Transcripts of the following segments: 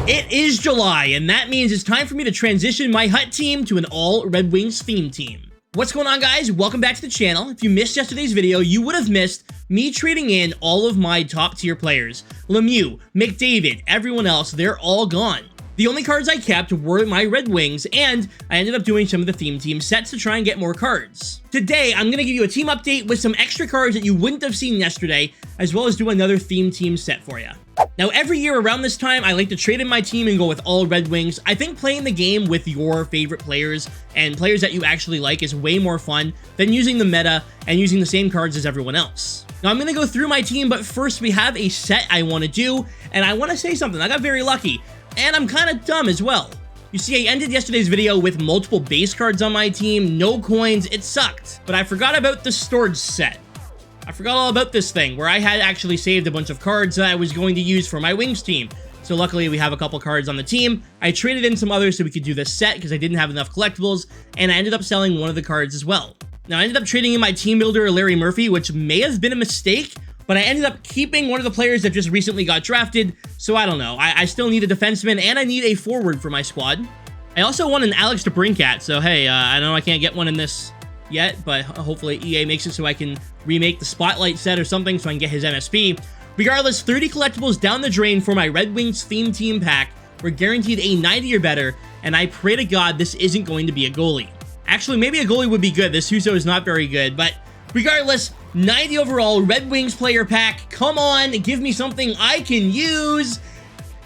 It is July, and that means it's time for me to transition my hut team to an all Red Wings theme team. What's going on, guys? Welcome back to the channel. If you missed yesterday's video, you would have missed me trading in all of my top tier players. Lemieux, McDavid, everyone else, they're all gone. The only cards I kept were my Red Wings, and I ended up doing some of the theme team sets to try and get more cards. Today, I'm going to give you a team update with some extra cards that you wouldn't have seen yesterday, as well as do another theme team set for you. Now, every year around this time, I like to trade in my team and go with all Red Wings. I think playing the game with your favorite players and players that you actually like is way more fun than using the meta and using the same cards as everyone else. Now, I'm going to go through my team, but first we have a set I want to do, and I want to say something. I got very lucky, and I'm kind of dumb as well. You see, I ended yesterday's video with multiple base cards on my team, no coins, it sucked. But I forgot about the storage set. I forgot all about this thing, where I had actually saved a bunch of cards that I was going to use for my Wings team. So luckily, we have a couple cards on the team. I traded in some others so we could do this set because I didn't have enough collectibles, and I ended up selling one of the cards as well. Now, I ended up trading in my team builder, Larry Murphy, which may have been a mistake, but I ended up keeping one of the players that just recently got drafted, so I don't know. I still need a defenseman, and I need a forward for my squad. I also want an Alex DeBrincat, so hey, I know I can't get one in this yet, but hopefully EA makes it so I can remake the Spotlight set or something so I can get his MSP. Regardless, 30 collectibles down the drain for my Red Wings theme team pack. We're guaranteed a 90 or better, and I pray to God this isn't going to be a goalie. Actually, maybe a goalie would be good. This Huso is not very good, but regardless, 90 overall Red Wings player pack. Come on, give me something I can use.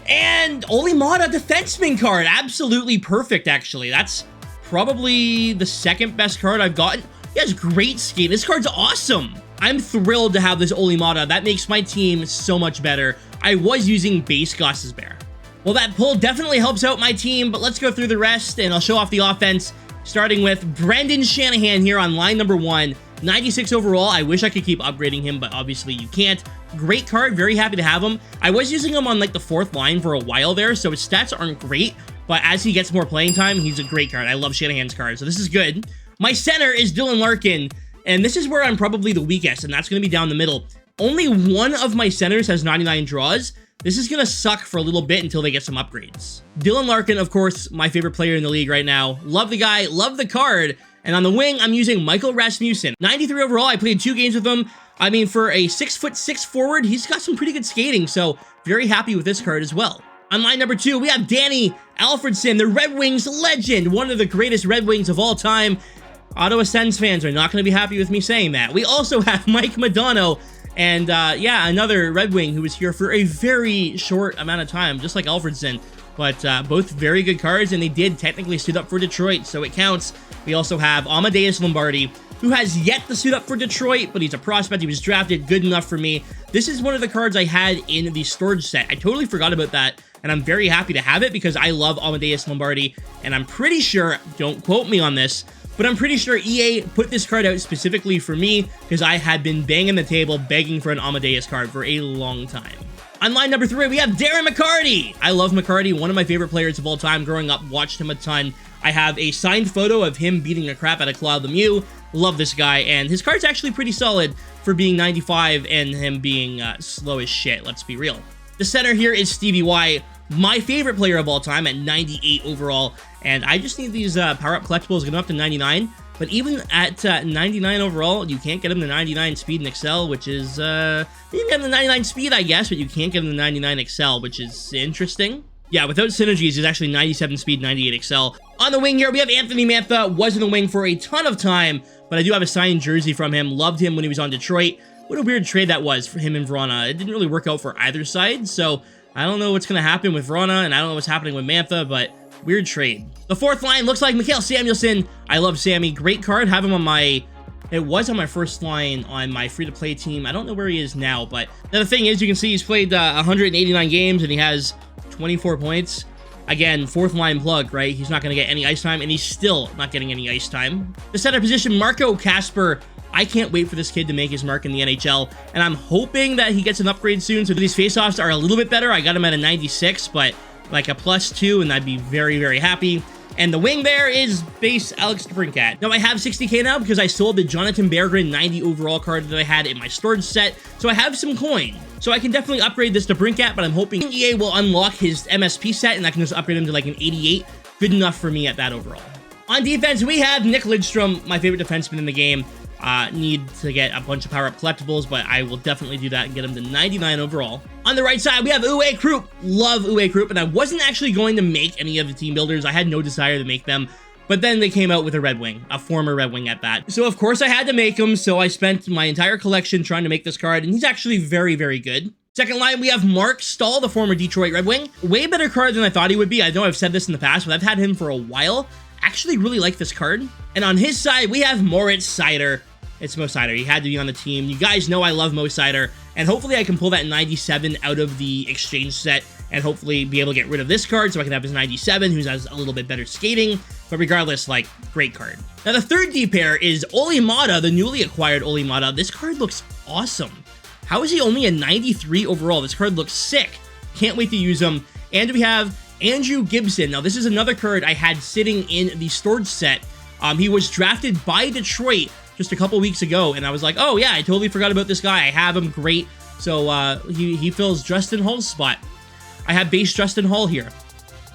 And Olimata defenseman card. Absolutely perfect, actually. That's probably the second best card I've gotten. He has great skate. This card's awesome. I'm thrilled to have this Olimata. That makes my team so much better. I was using base Gostisbehere. Well, that pull definitely helps out my team, but let's go through the rest and I'll show off the offense, starting with Brendan Shanahan here on line number 1. 96 overall. I wish I could keep upgrading him, but obviously you can't. Great card. Very happy to have him. I was using him on like the 4th line for a while there, so his stats aren't great, but as he gets more playing time, he's a great card. I love Shanahan's card, so this is good. My center is Dylan Larkin, and this is where I'm probably the weakest, and that's going to be down the middle. Only one of my centers has 99 draws. This is going to suck for a little bit until they get some upgrades. Dylan Larkin, of course, my favorite player in the league right now. Love the guy, love the card. And on the wing, I'm using Michael Rasmussen. 93 overall, I played 2 games with him. I mean, for a 6'6" forward, he's got some pretty good skating, so very happy with this card as well. On line number 2, we have Danny Alfredson, the Red Wings legend, one of the greatest Red Wings of all time. Ottawa Sens fans are not going to be happy with me saying that. We also have Mike Modano, and yeah, another Red Wing who was here for a very short amount of time, just like Alfredson. But both very good cards, and they did technically suit up for Detroit, so it counts. We also have Amadeus Lombardi, who has yet to suit up for Detroit, but he's a prospect. He was drafted, good enough for me. This is one of the cards I had in the storage set. I totally forgot about that, and I'm very happy to have it because I love Amadeus Lombardi, and I'm pretty sure, don't quote me on this, but I'm pretty sure EA put this card out specifically for me because I had been banging the table begging for an Amadeus card for a long time. On line number 3, we have Darren McCarty. I love McCarty, one of my favorite players of all time. Growing up, watched him a ton. I have a signed photo of him beating the crap out of Claude Lemieux. Love this guy, and his card's actually pretty solid for being 95 and him being slow as shit, let's be real. The center here is Stevie Y, my favorite player of all time at 98 overall, and I just need these power-up collectibles to get him up to 99. But even at 99 overall, you can't get him to 99 speed and excel, which is, you can get him to 99 speed, I guess, but you can't get him to 99 excel, which is interesting. Yeah, without Synergies, he's actually 97 speed, 98 excel. On the wing here, we have Anthony Mantha, was in the wing for a ton of time, but I do have a signed jersey from him. Loved him when he was on Detroit. What a weird trade that was for him and Vrana. It didn't really work out for either side, so I don't know what's going to happen with Vrana, and I don't know what's happening with Mantha, but weird trade. The 4th line looks like Mikhail Samuelsson. I love Sammy. Great card. Have him on my... It was on my first line on my free-to-play team. I don't know where he is now, but the thing is, you can see he's played 189 games, and he has 24 points. Again, 4th line plug, right? He's not going to get any ice time, and he's still not getting any ice time. The center position, Marco Kasper. I can't wait for this kid to make his mark in the NHL, and I'm hoping that he gets an upgrade soon, so these faceoffs are a little bit better. I got him at a 96, but like a +2, and I'd be very, very happy. And the wing there is base Alex DeBrincat. Now I have 60k now because I sold the Jonathan Berggren 90 overall card that I had in my storage set, so I have some coin. So I can definitely upgrade this DeBrincat, but I'm hoping EA will unlock his MSP set and I can just upgrade him to like an 88. Good enough for me at that overall. On defense, we have Nick Lidstrom, my favorite defenseman in the game. Need to get a bunch of power-up collectibles, but I will definitely do that and get him to 99 overall. On the right side, we have Uwe Krupp. Love Uwe Krupp, and I wasn't actually going to make any of the team builders. I had no desire to make them, but then they came out with a Red Wing, a former Red Wing at that. So of course I had to make them, so I spent my entire collection trying to make this card, and he's actually very, very good. Second line, we have Mark Stahl, the former Detroit Red Wing. Way better card than I thought he would be. I know I've said this in the past, but I've had him for a while. Actually really like this card. And on his side, we have Moritz Seider. It's Mo Seider. He had to be on the team. You guys know I love Mo Seider, and hopefully I can pull that 97 out of the exchange set and hopefully be able to get rid of this card so I can have his 97, who has a little bit better skating. But regardless, like, great card. Now, the third D pair is Olli Maatta, the newly acquired Olli Maatta. This card looks awesome. How is he only a 93 overall? This card looks sick. Can't wait to use him. And we have Andrew Gibson. Now, this is another card I had sitting in the storage set. He was drafted by Detroit just a couple weeks ago, and I was like, oh yeah, I totally forgot about this guy. I have him, great. So he fills Justin Hall's spot. I have base Justin Hall here.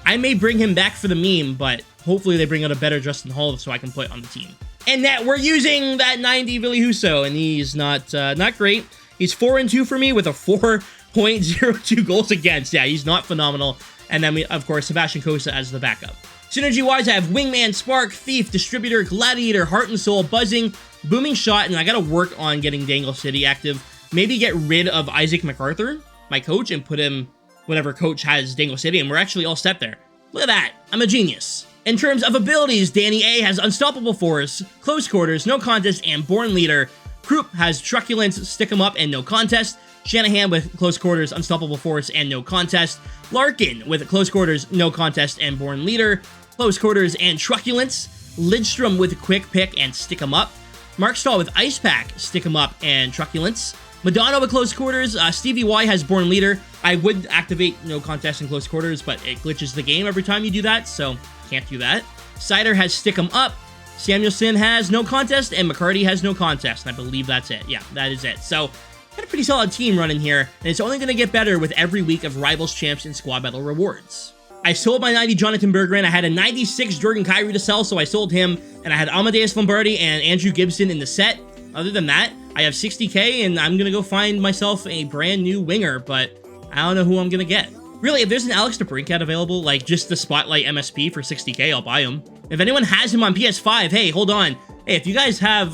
I may bring him back for the meme, but hopefully they bring out a better Justin Hall so I can put on the team. And that we're using that 90 Ville Husso, and he's not great. He's 4-2 for me with a 4.02 goals against. Yeah, he's not phenomenal. And then we, of course, Sebastian Cossa as the backup. Synergy-wise, I have Wingman, Spark, Thief, Distributor, Gladiator, Heart and Soul, Buzzing, Booming Shot, and I gotta work on getting Dangle City active. Maybe get rid of Isaac MacArthur, my coach, and put him whatever coach has Dangle City, and we're actually all set there. Look at that. I'm a genius. In terms of abilities, Danny A has Unstoppable Force, Close Quarters, No Contest, and Born Leader. Krupp has Truculence, Stick 'em Up, and No Contest. Shanahan with Close Quarters, Unstoppable Force, and No Contest. Larkin with Close Quarters, No Contest, and Born Leader. Close Quarters and Truculence. Lidstrom with Quick Pick and Stick 'em Up. Mark Stahl with Ice Pack, Stick 'em Up, and Truculence. Madonna with Close Quarters. Stevie Y has Born Leader. I would activate No Contest in Close Quarters, but it glitches the game every time you do that, so can't do that. Seider has Stick 'em Up. Samuelson has No Contest, and McCarty has No Contest, and I believe that's it. Yeah, that is it. So, got a pretty solid team running here, and it's only going to get better with every week of Rivals, Champs, and Squad Battle rewards. I sold my 90 Jonathan Berggren. I had a 96 Jordan Kyrou to sell, so I sold him, and I had Amadeus Lombardi and Andrew Gibson in the set. Other than that, I have 60k, and I'm going to go find myself a brand new winger, but I don't know who I'm going to get. Really, if there's an Alex DeBrincat available, like just the Spotlight MSP for 60k, I'll buy him. If anyone has him on PS5, hey, hold on. Hey, if you guys have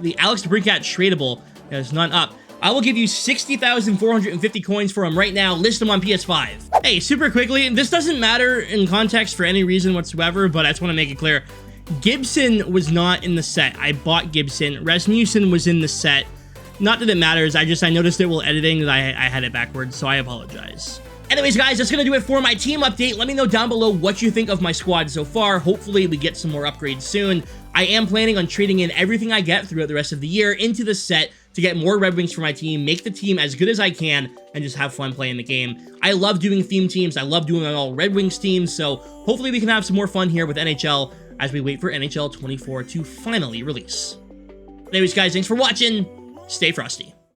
the Alex DeBrincat tradable, there's none up, I will give you 60,450 coins for him right now. List him on PS5. Hey, super quickly, this doesn't matter in context for any reason whatsoever, but I just want to make it clear. Gibson was not in the set. I bought Gibson. Rasmussen was in the set. Not that it matters. I noticed it while editing that I had it backwards, so I apologize. Anyways, guys, that's going to do it for my team update. Let me know down below what you think of my squad so far. Hopefully, we get some more upgrades soon. I am planning on trading in everything I get throughout the rest of the year into the set to get more Red Wings for my team, make the team as good as I can, and just have fun playing the game. I love doing theme teams. I love doing all Red Wings teams, so hopefully we can have some more fun here with NHL as we wait for NHL 24 to finally release. Anyways, guys, thanks for watching. Stay frosty.